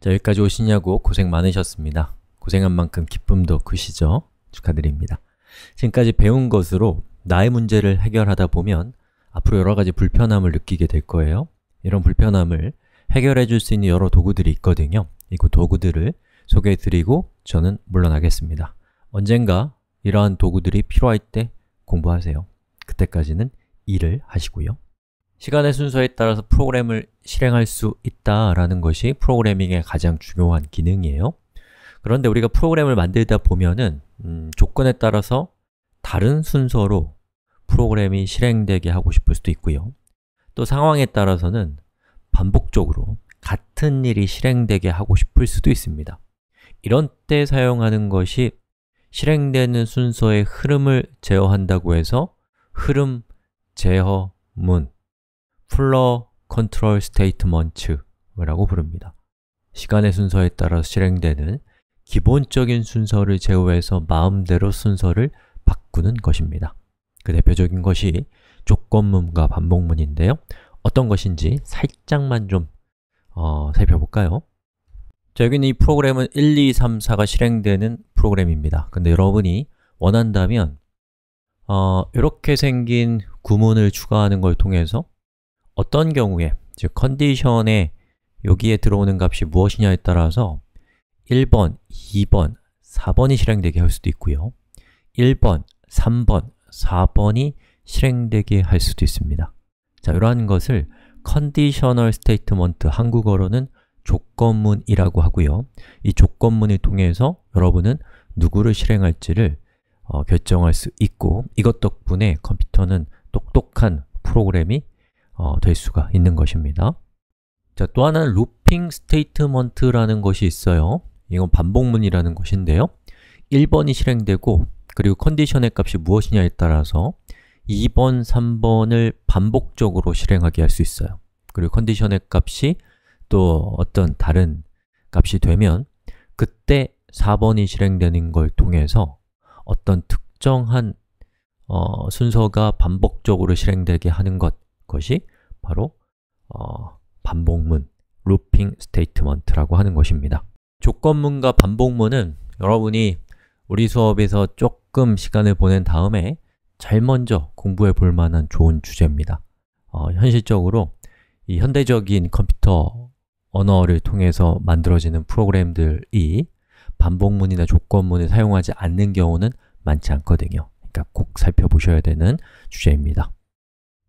자, 여기까지 오시냐고 고생 많으셨습니다. 고생한 만큼 기쁨도 크시죠? 축하드립니다. 지금까지 배운 것으로 나의 문제를 해결하다 보면 앞으로 여러 가지 불편함을 느끼게 될 거예요. 이런 불편함을 해결해 줄 수 있는 여러 도구들이 있거든요. 이 도구들을 소개해 드리고 저는 물러나겠습니다. 언젠가 이러한 도구들이 필요할 때 공부하세요. 그때까지는 일을 하시고요. 시간의 순서에 따라서 프로그램을 실행할 수 있다라는 것이 프로그래밍의 가장 중요한 기능이에요. 그런데 우리가 프로그램을 만들다 보면은 조건에 따라서 다른 순서로 프로그램이 실행되게 하고 싶을 수도 있고요. 또 상황에 따라서는 반복적으로 같은 일이 실행되게 하고 싶을 수도 있습니다. 이런 때 사용하는 것이 실행되는 순서의 흐름을 제어한다고 해서 흐름 제어문 Flow Control Statements라고 부릅니다. 시간의 순서에 따라 실행되는 기본적인 순서를 제어해서 마음대로 순서를 바꾸는 것입니다. 그 대표적인 것이 조건문과 반복문인데요. 어떤 것인지 살짝만 좀 살펴볼까요? 자, 여기는 이 프로그램은 1, 2, 3, 4가 실행되는 프로그램입니다. 근데 여러분이 원한다면 이렇게 생긴 구문을 추가하는 걸 통해서 어떤 경우에, 즉 컨디션에 여기에 들어오는 값이 무엇이냐에 따라서 1번, 2번, 4번이 실행되게 할 수도 있고요. 1번, 3번, 4번이 실행되게 할 수도 있습니다. 자, 이러한 것을 conditional statement, 한국어로는 조건문이라고 하고요. 이 조건문을 통해서 여러분은 누구를 실행할지를 결정할 수 있고 이것 덕분에 컴퓨터는 똑똑한 프로그램이 될 수가 있는 것입니다. 자, 또 하나는 looping statement라는 것이 있어요. 이건 반복문이라는 것인데요. 1번이 실행되고 그리고 컨디션의 값이 무엇이냐에 따라서 2번, 3번을 반복적으로 실행하게 할 수 있어요. 그리고 컨디션의 값이 또 어떤 다른 값이 되면 그때 4번이 실행되는 걸 통해서 어떤 특정한 순서가 반복적으로 실행되게 하는 것이 바로 반복문, looping statement라고 하는 것입니다. 조건문과 반복문은 여러분이 우리 수업에서 조금 시간을 보낸 다음에 제일 먼저 공부해 볼 만한 좋은 주제입니다. 현실적으로 이 현대적인 컴퓨터 언어를 통해서 만들어지는 프로그램들이 반복문이나 조건문을 사용하지 않는 경우는 많지 않거든요. 그러니까 꼭 살펴보셔야 되는 주제입니다.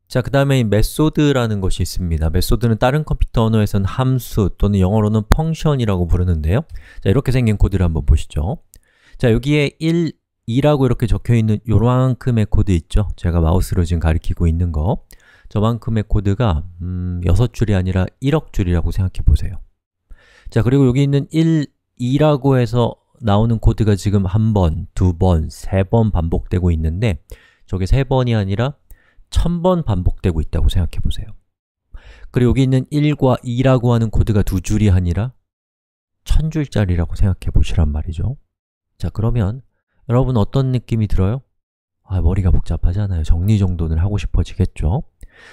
자, 그 다음에 메소드라는 것이 있습니다. 메소드는 다른 컴퓨터 언어에서는 함수 또는 영어로는 펑션이라고 부르는데요. 자, 이렇게 생긴 코드를 한번 보시죠. 자, 여기에 1, 2라고 이렇게 적혀있는 요만큼의 코드 있죠? 제가 마우스로 지금 가리키고 있는 거 저만큼의 코드가 6줄이 아니라 1억 줄이라고 생각해 보세요. 자, 그리고 여기 있는 1, 2라고 해서 나오는 코드가 지금 1번, 2번, 3번 반복되고 있는데 저게 3번이 아니라 1000번 반복되고 있다고 생각해 보세요. 그리고 여기 있는 1과 2라고 하는 코드가 2줄이 아니라 1000줄짜리라고 생각해 보시란 말이죠. 자, 그러면 여러분 어떤 느낌이 들어요? 머리가 복잡하잖아요. 정리정돈을 하고 싶어지겠죠?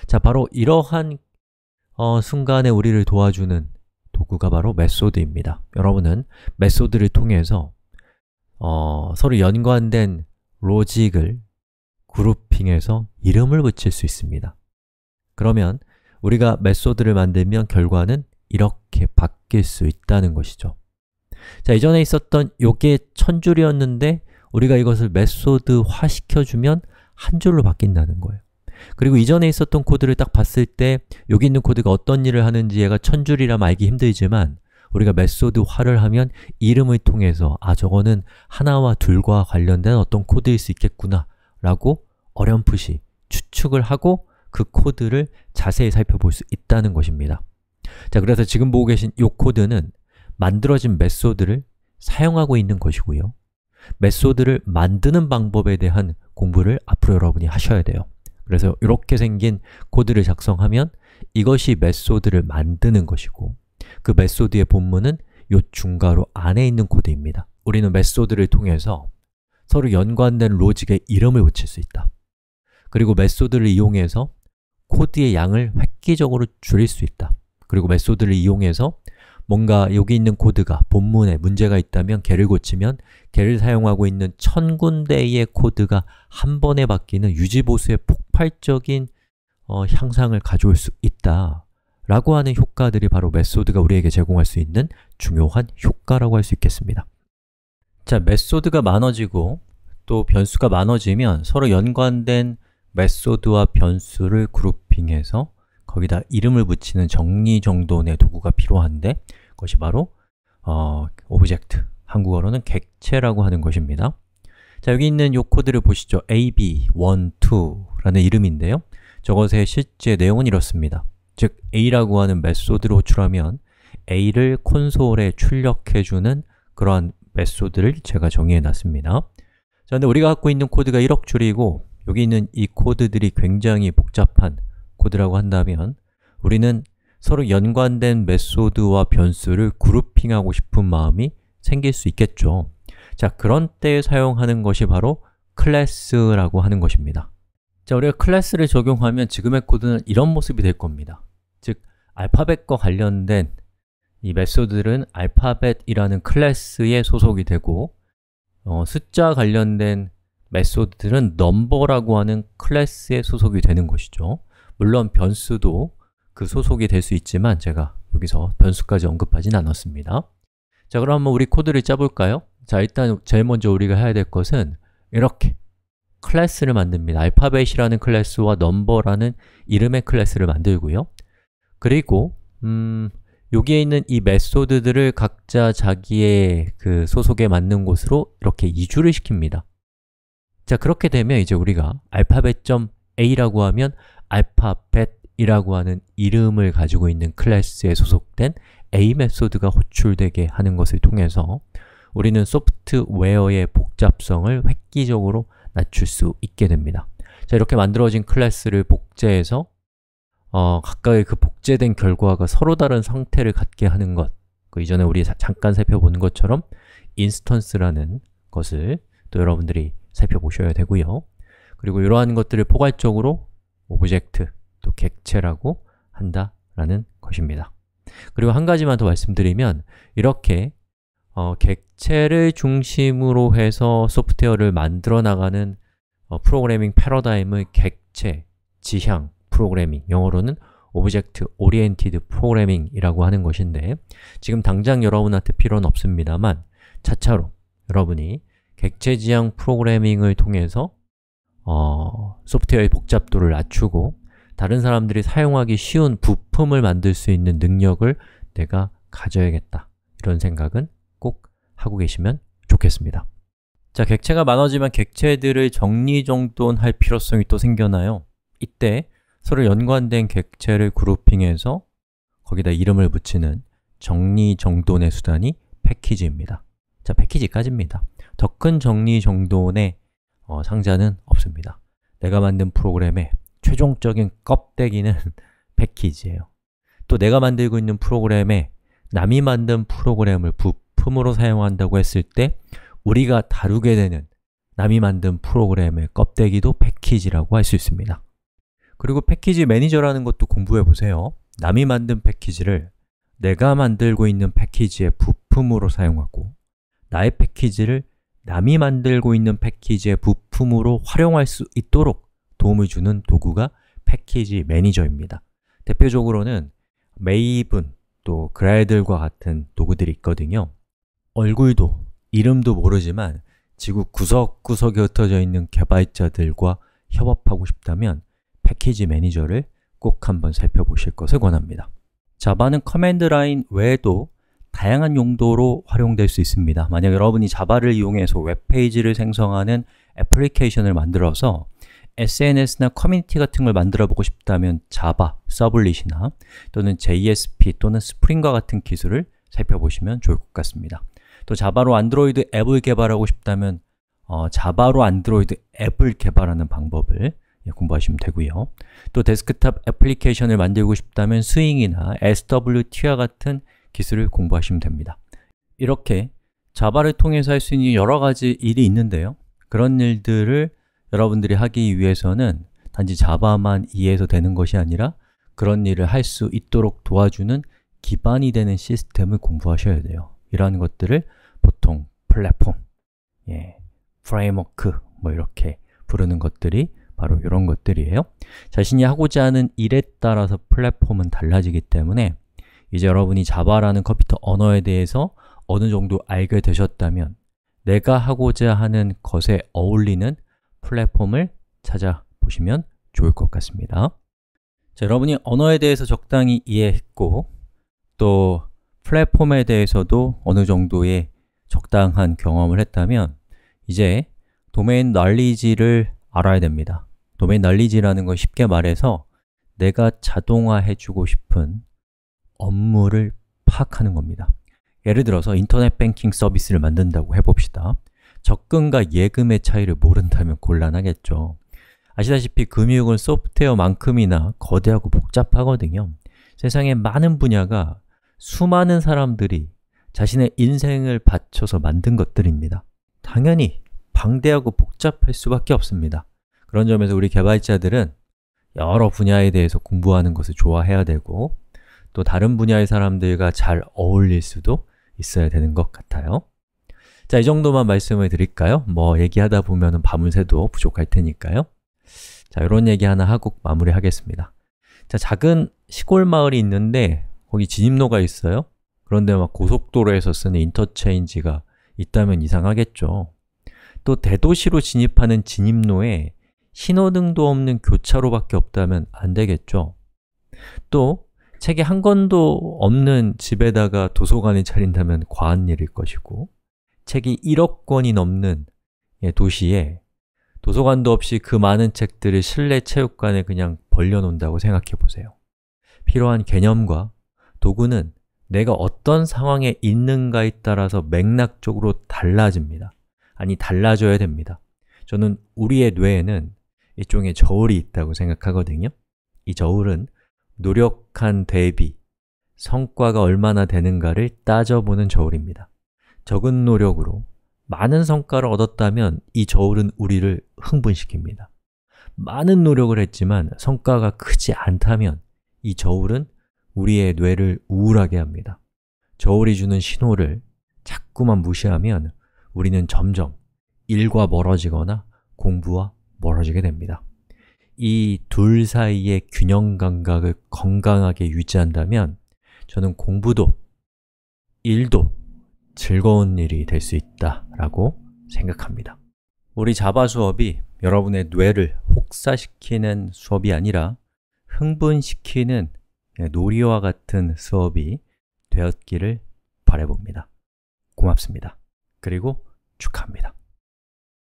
자, 바로 이러한 순간에 우리를 도와주는 도구가 바로 메소드입니다. 여러분은 메소드를 통해서 서로 연관된 로직을 그룹핑해서 이름을 붙일 수 있습니다. 그러면 우리가 메소드를 만들면 결과는 이렇게 바뀔 수 있다는 것이죠. 자, 이전에 있었던 요게 1000줄이었는데 우리가 이것을 메소드화 시켜주면 한 줄로 바뀐다는 거예요. 그리고 이전에 있었던 코드를 딱 봤을 때 여기 있는 코드가 어떤 일을 하는지 얘가 1000줄이라면 알기 힘들지만 우리가 메소드화를 하면 이름을 통해서 저거는 하나와 둘과 관련된 어떤 코드일 수 있겠구나 라고 어렴풋이 추측을 하고 그 코드를 자세히 살펴볼 수 있다는 것입니다. 자, 그래서 지금 보고 계신 이 코드는 만들어진 메소드를 사용하고 있는 것이고요. 메소드를 만드는 방법에 대한 공부를 앞으로 여러분이 하셔야 돼요. 그래서 이렇게 생긴 코드를 작성하면 이것이 메소드를 만드는 것이고 그 메소드의 본문은 이 중괄호 안에 있는 코드입니다. 우리는 메소드를 통해서 서로 연관된 로직의 이름을 붙일 수 있다. 그리고 메소드를 이용해서 코드의 양을 획기적으로 줄일 수 있다. 그리고 메소드를 이용해서 뭔가 여기 있는 코드가 본문에 문제가 있다면 걔를 고치면 걔를 사용하고 있는 1000군데의 코드가 한 번에 바뀌는 유지보수의 폭발적인 향상을 가져올 수 있다 라고 하는 효과들이 바로 메소드가 우리에게 제공할 수 있는 중요한 효과라고 할 수 있겠습니다. 자, 메소드가 많아지고 또 변수가 많아지면 서로 연관된 메소드와 변수를 그룹핑해서 거기다 이름을 붙이는 정리정돈의 도구가 필요한데 그것이 바로 오브젝트, 한국어로는 객체라고 하는 것입니다. 자, 여기 있는 이 코드를 보시죠. ab12라는 이름인데요. 저것의 실제 내용은 이렇습니다. 즉, a라고 하는 메소드를 호출하면 a를 콘솔에 출력해주는 그러한 메소드를 제가 정의해 놨습니다. 자, 근데 우리가 갖고 있는 코드가 1억 줄이고 여기 있는 이 코드들이 굉장히 복잡한 코드라고 한다면 우리는 서로 연관된 메소드와 변수를 그룹핑하고 싶은 마음이 생길 수 있겠죠. 자, 그런 때에 사용하는 것이 바로 클래스라고 하는 것입니다. 자, 우리가 클래스를 적용하면 지금의 코드는 이런 모습이 될 겁니다. 즉, 알파벳과 관련된 이 메소드들은 알파벳이라는 클래스에 소속이 되고 숫자 관련된 메소드들은 넘버라고 하는 클래스에 소속이 되는 것이죠. 물론 변수도 그 소속이 될 수 있지만 제가 여기서 변수까지 언급하진 않았습니다. 자, 그럼 한번 우리 코드를 짜볼까요? 자, 일단 제일 먼저 우리가 해야 될 것은 이렇게 클래스를 만듭니다. 알파벳이라는 클래스와 넘버라는 이름의 클래스를 만들고요. 그리고 여기에 있는 이 메소드들을 각자 자기의 그 소속에 맞는 곳으로 이렇게 이주를 시킵니다. 자, 그렇게 되면 이제 우리가 alphabet.a라고 하면 알파벳이라고 하는 이름을 가지고 있는 클래스에 소속된 a 메소드가 호출되게 하는 것을 통해서 우리는 소프트웨어의 복잡성을 획기적으로 낮출 수 있게 됩니다. 자, 이렇게 만들어진 클래스를 복제해서 각각의 그 복제된 결과가 서로 다른 상태를 갖게 하는 것, 그 이전에 우리 잠깐 살펴본 것처럼 인스턴스라는 것을 또 여러분들이 살펴보셔야 되고요. 그리고 이러한 것들을 포괄적으로 오브젝트, 또 객체라고 한다라는 것입니다. 그리고 한 가지만 더 말씀드리면 이렇게 객체를 중심으로 해서 소프트웨어를 만들어 나가는 프로그래밍 패러다임을 객체, 지향, 프로그래밍, 영어로는 Object Oriented Programming이라고 하는 것인데 지금 당장 여러분한테 필요는 없습니다만 차차로 여러분이 객체 지향 프로그래밍을 통해서 소프트웨어의 복잡도를 낮추고 다른 사람들이 사용하기 쉬운 부품을 만들 수 있는 능력을 내가 가져야겠다 이런 생각은 꼭 하고 계시면 좋겠습니다. 자, 객체가 많아지면 객체들을 정리정돈할 필요성이 또 생겨나요. 이때 서로 연관된 객체를 그룹핑해서 거기다 이름을 붙이는 정리정돈의 수단이 패키지입니다. 자, 패키지까지입니다. 더 큰 정리정돈의 상자는 없습니다. 내가 만든 프로그램의 최종적인 껍데기는 패키지예요. 또 내가 만들고 있는 프로그램에 남이 만든 프로그램을 부품으로 사용한다고 했을 때 우리가 다루게 되는 남이 만든 프로그램의 껍데기도 패키지라고 할 수 있습니다. 그리고 패키지 매니저라는 것도 공부해 보세요. 남이 만든 패키지를 내가 만들고 있는 패키지의 부품으로 사용하고 나의 패키지를 남이 만들고 있는 패키지의 부품으로 활용할 수 있도록 도움을 주는 도구가 패키지 매니저입니다. 대표적으로는 메이븐, 또 그라이들과 같은 도구들이 있거든요. 얼굴도, 이름도 모르지만 지구 구석구석에 흩어져 있는 개발자들과 협업하고 싶다면 패키지 매니저를 꼭 한번 살펴보실 것을 권합니다. 자바는 커맨드 라인 외에도 다양한 용도로 활용될 수 있습니다. 만약 여러분이 자바를 이용해서 웹페이지를 생성하는 애플리케이션을 만들어서 SNS나 커뮤니티 같은 걸 만들어 보고 싶다면 자바, 서블릿이나 또는 JSP 또는 스프링과 같은 기술을 살펴보시면 좋을 것 같습니다. 또 자바로 안드로이드 앱을 개발하고 싶다면 자바로 안드로이드 앱을 개발하는 방법을 공부하시면 되고요. 또 데스크탑 애플리케이션을 만들고 싶다면 스윙이나 SWT와 같은 기술을 공부하시면 됩니다. 이렇게 자바를 통해서 할 수 있는 여러 가지 일이 있는데요. 그런 일들을 여러분들이 하기 위해서는 단지 자바만 이해해서 되는 것이 아니라 그런 일을 할 수 있도록 도와주는 기반이 되는 시스템을 공부하셔야 돼요. 이러한 것들을 보통 플랫폼, 프레임워크 뭐 이렇게 부르는 것들이 바로 이런 것들이에요. 자신이 하고자 하는 일에 따라서 플랫폼은 달라지기 때문에 이제 여러분이 자바라는 컴퓨터 언어에 대해서 어느 정도 알게 되셨다면 내가 하고자 하는 것에 어울리는 플랫폼을 찾아보시면 좋을 것 같습니다. 자, 여러분이 언어에 대해서 적당히 이해했고 또 플랫폼에 대해서도 어느 정도의 적당한 경험을 했다면 이제 도메인 널리지를 알아야 됩니다. 도메인 널리지라는 건 쉽게 말해서 내가 자동화해주고 싶은 업무를 파악하는 겁니다. 예를 들어서 인터넷 뱅킹 서비스를 만든다고 해봅시다. 적금과 예금의 차이를 모른다면 곤란하겠죠. 아시다시피 금융은 소프트웨어만큼이나 거대하고 복잡하거든요. 세상의 많은 분야가 수많은 사람들이 자신의 인생을 바쳐서 만든 것들입니다. 당연히 방대하고 복잡할 수밖에 없습니다. 그런 점에서 우리 개발자들은 여러 분야에 대해서 공부하는 것을 좋아해야 되고 또 다른 분야의 사람들과 잘 어울릴 수도 있어야 되는 것 같아요. 자, 이 정도만 말씀을 드릴까요? 뭐 얘기하다 보면 밤을 새도 부족할 테니까요. 자, 이런 얘기 하나 하고 마무리하겠습니다. 자, 작은 시골 마을이 있는데 거기 진입로가 있어요. 그런데 막 고속도로에서 쓰는 인터체인지가 있다면 이상하겠죠. 또 대도시로 진입하는 진입로에 신호등도 없는 교차로밖에 없다면 안 되겠죠. 또 책이 한 권도 없는 집에다가 도서관을 차린다면 과한 일일 것이고 책이 1억 권이 넘는 도시에 도서관도 없이 그 많은 책들을 실내 체육관에 그냥 벌려놓는다고 생각해 보세요. 필요한 개념과 도구는 내가 어떤 상황에 있는가에 따라서 맥락적으로 달라집니다. 아니, 달라져야 됩니다. 저는 우리의 뇌에는 일종의 저울이 있다고 생각하거든요. 이 저울은 노력한 대비 성과가 얼마나 되는가를 따져보는 저울입니다. 적은 노력으로 많은 성과를 얻었다면 이 저울은 우리를 흥분시킵니다. 많은 노력을 했지만 성과가 크지 않다면 이 저울은 우리의 뇌를 우울하게 합니다. 저울이 주는 신호를 자꾸만 무시하면 우리는 점점 일과 멀어지거나 공부와 멀어지게 됩니다. 이 둘 사이의 균형 감각을 건강하게 유지한다면 저는 공부도, 일도 즐거운 일이 될 수 있다라고 생각합니다. 우리 자바 수업이 여러분의 뇌를 혹사시키는 수업이 아니라 흥분시키는 놀이와 같은 수업이 되었기를 바라봅니다. 고맙습니다. 그리고 축하합니다.